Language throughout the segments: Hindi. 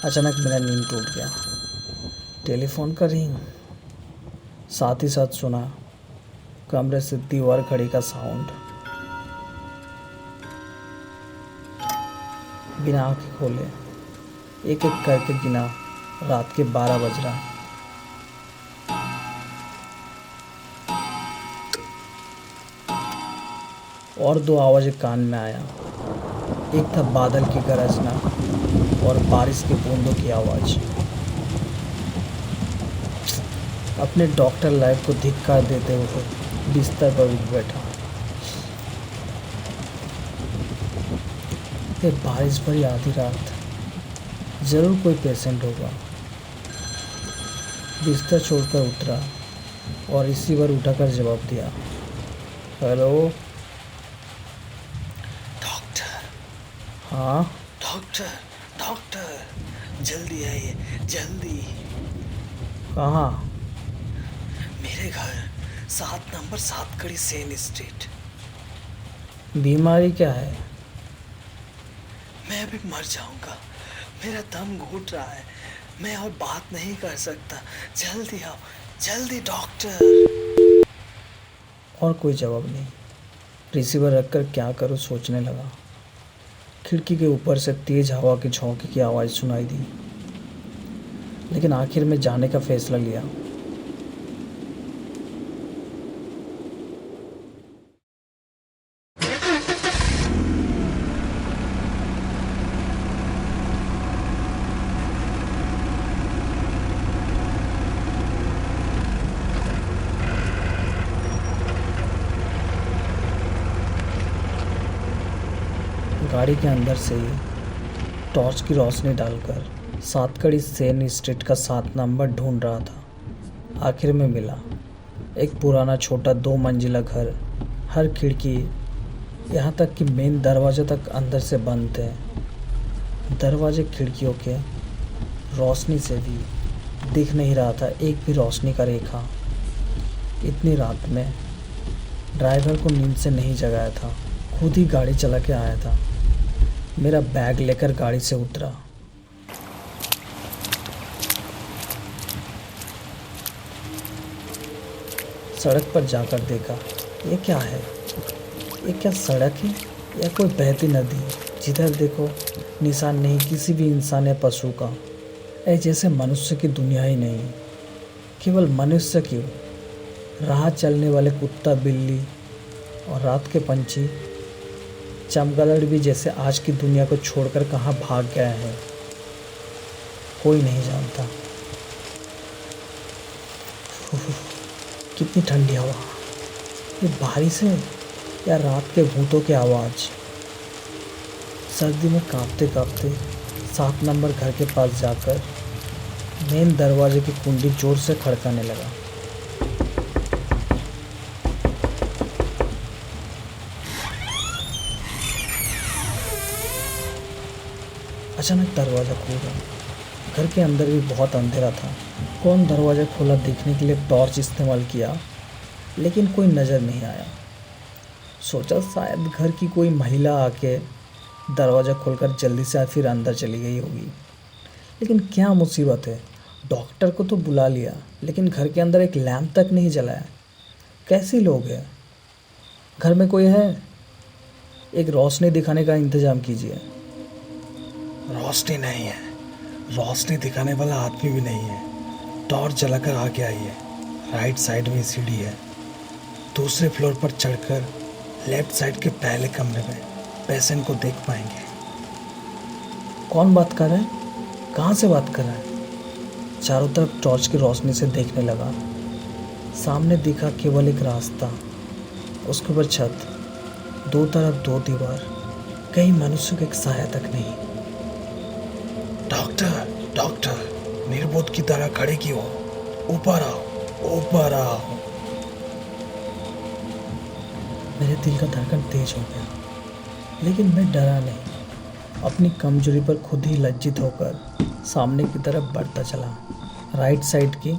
अचानक मेरा नींद टूट गया। टेलीफोन का रिंग, साथ ही साथ सुना कमरे से दीवार घड़ी का साउंड। बिना आंखें खोले एक एक करके गिना, रात के 12 बज रहा। और दो आवाज़ें कान में आया। एक था बादल की गरजना और बारिश के बूंदों की आवाज़। अपने डॉक्टर लाइफ को धिक्कार देते हुए बिस्तर पर उठ बैठा। ये बारिश भरी आधी रात, ज़रूर कोई पेशेंट होगा। बिस्तर छोड़कर उतरा और इसी बार उठाकर जवाब दिया, हेलो। डॉक्टर हाँ। डॉक्टर डॉक्टर जल्दी आइए, जल्दी। कहाँ? मेरे घर 7 नंबर 7 कड़ी सेन स्ट्रीट। बीमारी क्या है? मैं अभी मर जाऊंगा, मेरा दम घुट रहा है, मैं और बात नहीं कर सकता। जल्दी आओ, जल्दी डॉक्टर। और कोई जवाब नहीं। रिसीवर रखकर क्या करूँ सोचने लगा। खिड़की के ऊपर से तेज हवा के झोंके की आवाज़ सुनाई दी, लेकिन आखिर में जाने का फैसला लिया। गाड़ी के अंदर से ही टॉर्च की रोशनी डालकर सातकड़ी सेन स्ट्रीट का 7 नंबर ढूंढ रहा था। आखिर में मिला। एक पुराना छोटा 2 मंजिला घर। हर खिड़की, यहाँ तक कि मेन दरवाजे तक अंदर से बंद थे। दरवाजे खिड़कियों के रोशनी से भी दिख नहीं रहा था एक भी रोशनी का रेखा। इतनी रात में ड्राइवर को नींद से नहीं जगाया था, खुद ही गाड़ी चला के आया था। मेरा बैग लेकर गाड़ी से उतरा। सड़क पर जाकर देखा, ये क्या है? ये क्या सड़क है या कोई बहती नदी? जिधर देखो निशान नहीं किसी भी इंसान या पशु का। ऐ जैसे मनुष्य की दुनिया ही नहीं। केवल मनुष्य क्यों, राह चलने वाले कुत्ता, बिल्ली और रात के पंछी, चमगादड़ भी जैसे आज की दुनिया को छोड़कर कहाँ भाग गया है, कोई नहीं जानता। कितनी ठंडी हवा। ये बारिश है या रात के भूतों की आवाज़? सर्दी में कांपते कांपते 7 नंबर घर के पास जाकर मेन दरवाजे की कुंडी जोर से खड़काने लगा। अचानक दरवाज़ा खुल गया। घर के अंदर भी बहुत अंधेरा था। कौन दरवाज़ा खोला देखने के लिए टॉर्च इस्तेमाल किया, लेकिन कोई नज़र नहीं आया। सोचा शायद घर की कोई महिला आके दरवाज़ा खोलकर जल्दी से फिर अंदर चली गई होगी। लेकिन क्या मुसीबत है, डॉक्टर को तो बुला लिया, लेकिन घर के अंदर एक लैंप तक नहीं जलाया। कैसे लोग हैं? घर में कोई है? एक रोशनी दिखाने का इंतज़ाम कीजिए। रोशनी नहीं है, रोशनी दिखाने वाला आदमी भी नहीं है। टॉर्च जलाकर आगे आइए, राइट साइड में सीढ़ी है। दूसरे फ्लोर पर चढ़कर लेफ्ट साइड के पहले कमरे में पेशेंट को देख पाएंगे। कौन बात कर रहा है? कहाँ से बात कर रहा है? चारों तरफ टॉर्च की रोशनी से देखने लगा। सामने दिखा केवल एक रास्ता, उसके ऊपर छत, दो तरफ 2 दीवार, कहीं मनुष्य का एक साया तक नहीं। डॉक्टर डॉक्टर, निर्बोध की तरह खड़े क्यों हो? ऊपर आओ, ऊपर आओ। मेरे दिल का धड़कन तेज हो गया, लेकिन मैं डरा नहीं। अपनी कमजोरी पर खुद ही लज्जित होकर सामने की तरफ बढ़ता चला। राइट साइड की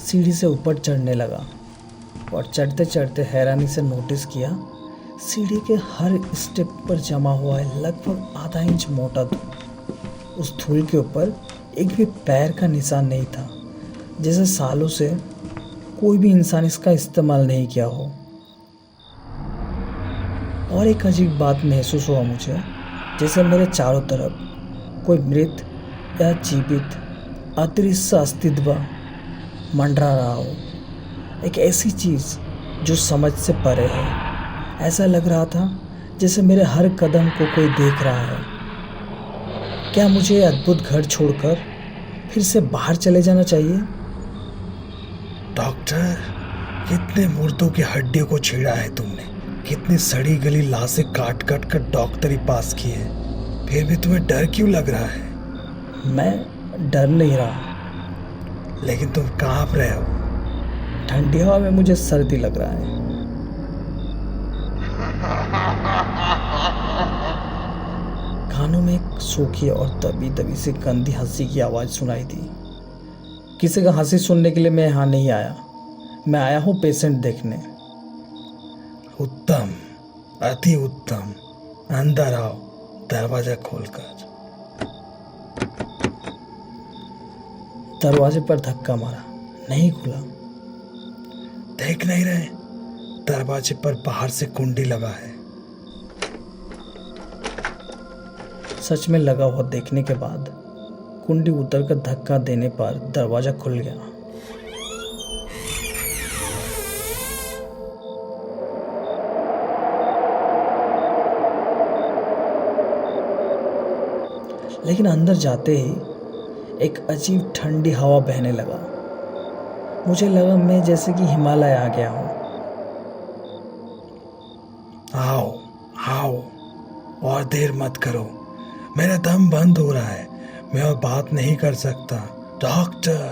सीढ़ी से ऊपर चढ़ने लगा और चढ़ते चढ़ते हैरानी से नोटिस किया, सीढ़ी के हर स्टेप पर जमा हुआ है लगभग ½ इंच मोटा धूल। उस धूल के ऊपर एक भी पैर का निशान नहीं था, जैसे सालों से कोई भी इंसान इसका इस्तेमाल नहीं किया हो। और एक अजीब बात महसूस हुआ मुझे, जैसे मेरे चारों तरफ कोई मृत या जीवित अदृश्य अस्तित्व मंडरा रहा हो, एक ऐसी चीज़ जो समझ से परे है। ऐसा लग रहा था जैसे मेरे हर कदम को कोई देख रहा है। क्या मुझे ये अद्भुत घर छोड़कर फिर से बाहर चले जाना चाहिए? डॉक्टर, कितने मुर्दों की हड्डियों को छेड़ा है तुमने, कितनी सड़ी गली लाशें काट काट कर डॉक्टरी पास की है, फिर भी तुम्हें डर क्यों लग रहा है? मैं डर नहीं रहा, लेकिन तुम कांप रहे हो। ठंडी हवा में मुझे सर्दी लग रहा है। कानों में एक सूखी और दबी दबी सी गंदी हंसी की आवाज़ सुनाई दी। किसी का हंसी सुनने के लिए मैं यहाँ नहीं आया, मैं आया हूँ पेशेंट देखने। उत्तम, अति उत्तम, अंदर आओ, दरवाजा खोलकर। दरवाजे पर धक्का मारा, नहीं खुला। देख नहीं रहे? दरवाजे पर बाहर से कुंडी लगा है। सच में लगा हुआ देखने के बाद कुंडी उतरकर धक्का देने पर दरवाजा खुल गया। लेकिन अंदर जाते ही एक अजीब ठंडी हवा बहने लगा। मुझे लगा मैं जैसे कि हिमालय आ गया हूँ। आओ आओ, और देर मत करो, मेरा दम बंद हो रहा है, मैं और बात नहीं कर सकता। Doctor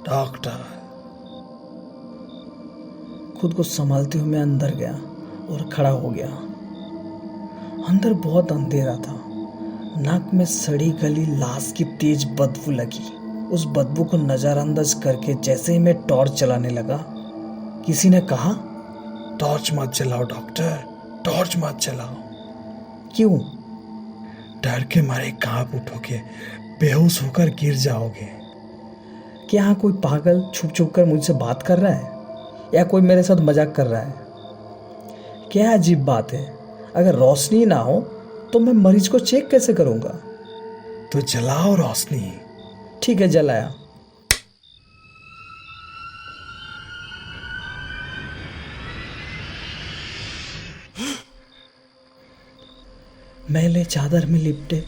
doctor. खुद को संभालते हुए मैं अंदर गया और खड़ा हो गया। अंदर बहुत अंधेरा था। नाक में सड़ी गली लाश की तेज बदबू लगी। उस बदबू को नज़रअंदाज करके जैसे ही मैं टॉर्च चलाने लगा, किसी ने कहा, टॉर्च मत चलाओ डॉक्टर, टॉर्च मत चलाओ। क्यों? डर के मारे कांप उठोगे, बेहोश होकर गिर जाओगे। क्या यहाँ कोई पागल छुप छुप कर मुझसे बात कर रहा है, या कोई मेरे साथ मजाक कर रहा है? क्या अजीब बात है, अगर रोशनी ना हो तो मैं मरीज को चेक कैसे करूँगा? तो जलाओ रोशनी। ठीक है, जलाया। मैले चादर में लिपटे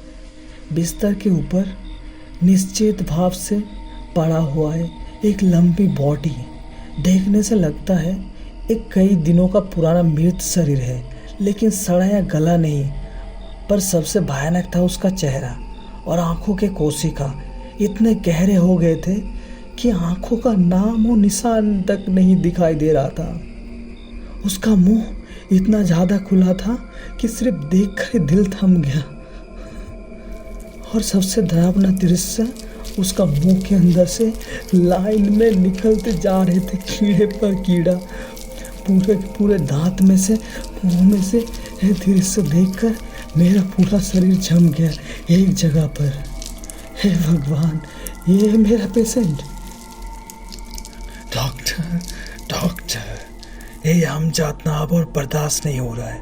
बिस्तर के ऊपर निश्चित भाव से पड़ा हुआ है एक लंबी बॉडी। देखने से लगता है एक कई दिनों का पुराना मृत शरीर है, लेकिन सड़ा या गला नहीं। पर सबसे भयानक था उसका चेहरा और आंखों के कोशिका इतने गहरे हो गए थे कि आंखों का नाम और निशान तक नहीं दिखाई दे रहा था। उसका मुंह इतना ज़्यादा खुला था कि सिर्फ देखकर दिल थम गया। और सबसे डरावना दृश्य, उसका मुंह के अंदर से लाइन में निकलते जा रहे थे कीड़े पर कीड़ा। पूरे पूरे दांत में से, मुंह में से। यह दृश्य देखकर मेरा पूरा शरीर जम गया एक जगह पर। हे भगवान, ये है मेरा पेशेंट। डॉक्टर डॉक्टर, ये हमजात नाब और बर्दाश्त नहीं हो रहा है,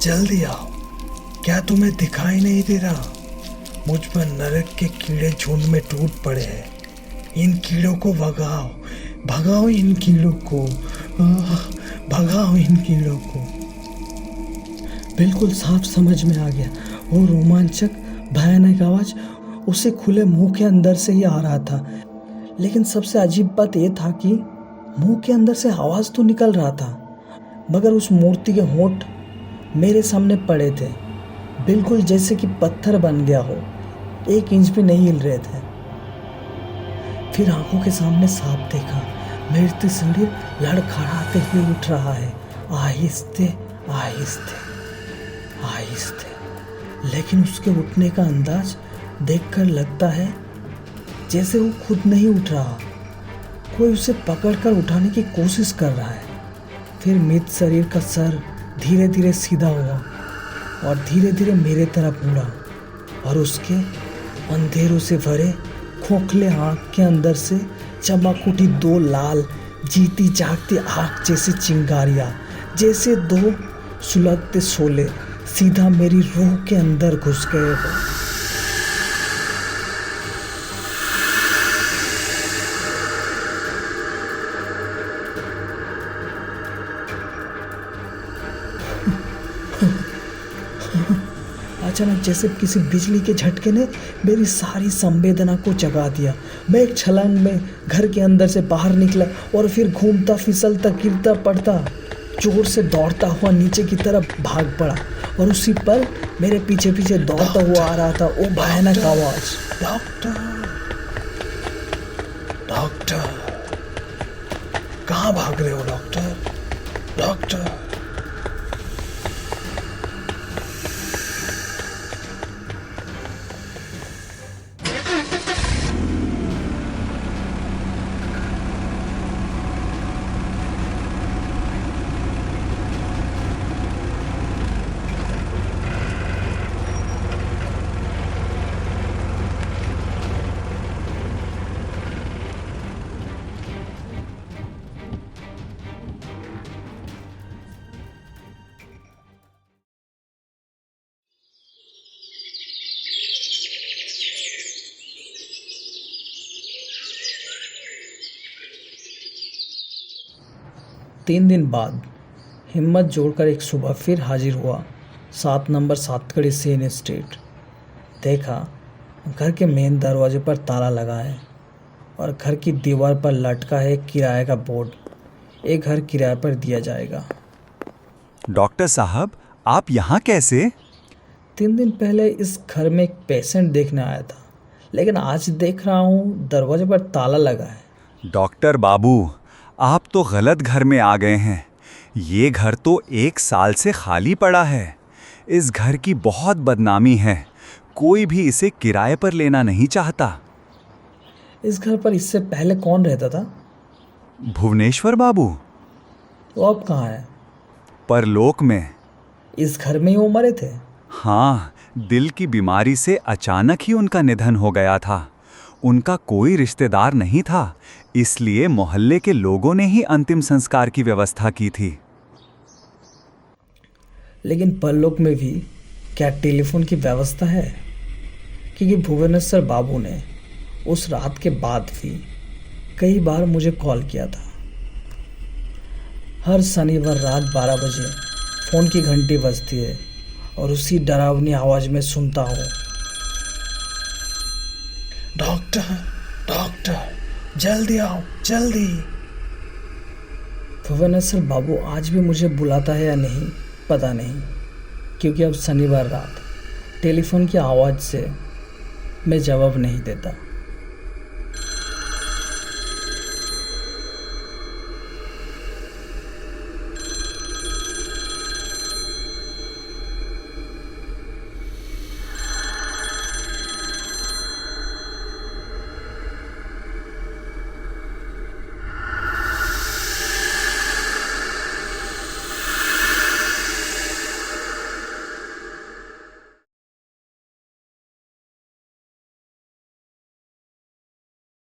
जल्दी आओ। क्या तुम्हें दिखाई नहीं दे रहा? मुझ पर नरक के कीड़े झुंड में टूट पड़े हैं। इन कीड़ों को भगाओ, भगाओ इन कीड़ों को, भगाओ इन कीड़ों को। बिल्कुल साफ समझ में आ गया। वो रोमांचक भयानक आवाज़ उसे खुले मुंह के अंदर से ही आ रहा था। लेकिन सबसे अजीब बात यह था कि मुंह के अंदर से आवाज़ तो निकल रहा था, मगर उस मूर्ति के होंठ मेरे सामने पड़े थे, बिल्कुल जैसे कि पत्थर बन गया हो, 1 इंच भी नहीं हिल रहे थे। फिर आंखों के सामने साफ देखा, मृत शरीर लड़खड़ाते हुए उठ रहा है, आहिस्ते आहिस्ते आहिस्ते। लेकिन उसके उठने का अंदाज देखकर लगता है जैसे वो खुद नहीं उठ रहा, कोई उसे पकड़कर उठाने की कोशिश कर रहा है। फिर मृत शरीर का सर धीरे धीरे सीधा हुआ और धीरे धीरे मेरे तरफ मुड़ा और उसके अंधेरों से भरे खोखले आँख के अंदर से चमक उठी दो लाल जीती जागती आँख जैसी चिंगारियाँ, जैसे दो सुलगते शोले सीधा मेरी रूह के अंदर घुस गए हो। अचानक जैसे किसी बिजली के झटके ने मेरी सारी संवेदना को जगा दिया। मैं एक छलांग में घर के अंदर से बाहर निकला और फिर घूमता फिसलता गिरता पड़ता जोर से दौड़ता हुआ नीचे की तरफ भाग पड़ा। और उसी पल मेरे पीछे पीछे दौड़ता हुआ आ रहा था वो भयानक आवाज, डॉक्टर, डॉक्टर, कहाँ भाग रहे हो डॉक्टर? डॉक्टर। तीन दिन बाद हिम्मत जोड़कर एक सुबह फिर हाजिर हुआ 7 नंबर सातकड़ी सेन स्ट्रीट। देखा घर के मेन दरवाजे पर ताला लगा है और घर की दीवार पर लटका है किराए का बोर्ड, एक घर किराए पर दिया जाएगा। डॉक्टर साहब, आप यहाँ कैसे? 3 दिन पहले इस घर में एक पेशेंट देखने आया था, लेकिन आज देख रहा हूँ दरवाजे पर ताला लगा है। डॉक्टर बाबू, आप तो गलत घर में आ गए हैं। ये घर तो 1 साल से खाली पड़ा है। इस घर की बहुत बदनामी है, कोई भी इसे किराए पर लेना नहीं चाहता। इस घर पर इससे पहले कौन रहता था? भुवनेश्वर बाबू। वो अब कहाँ है? परलोक में। इस घर में ही वो मरे थे? हाँ, दिल की बीमारी से अचानक ही उनका निधन हो गया था। उनका कोई रिश्तेदार नहीं था, इसलिए मोहल्ले के लोगों ने ही अंतिम संस्कार की व्यवस्था की थी। लेकिन परलोक में भी क्या टेलीफोन की व्यवस्था है? क्योंकि भुवनेश्वर बाबू ने उस रात के बाद भी कई बार मुझे कॉल किया था। हर शनिवार रात 12 बजे फ़ोन की घंटी बजती है और उसी डरावनी आवाज़ में सुनता हूँ, डॉक्टर, डॉक्टर, जल्दी आओ, जल्दी। भुवनेश्वर बाबू आज भी मुझे बुलाता है या नहीं पता नहीं, क्योंकि अब शनिवार रात टेलीफोन की आवाज़ से मैं जवाब नहीं देता।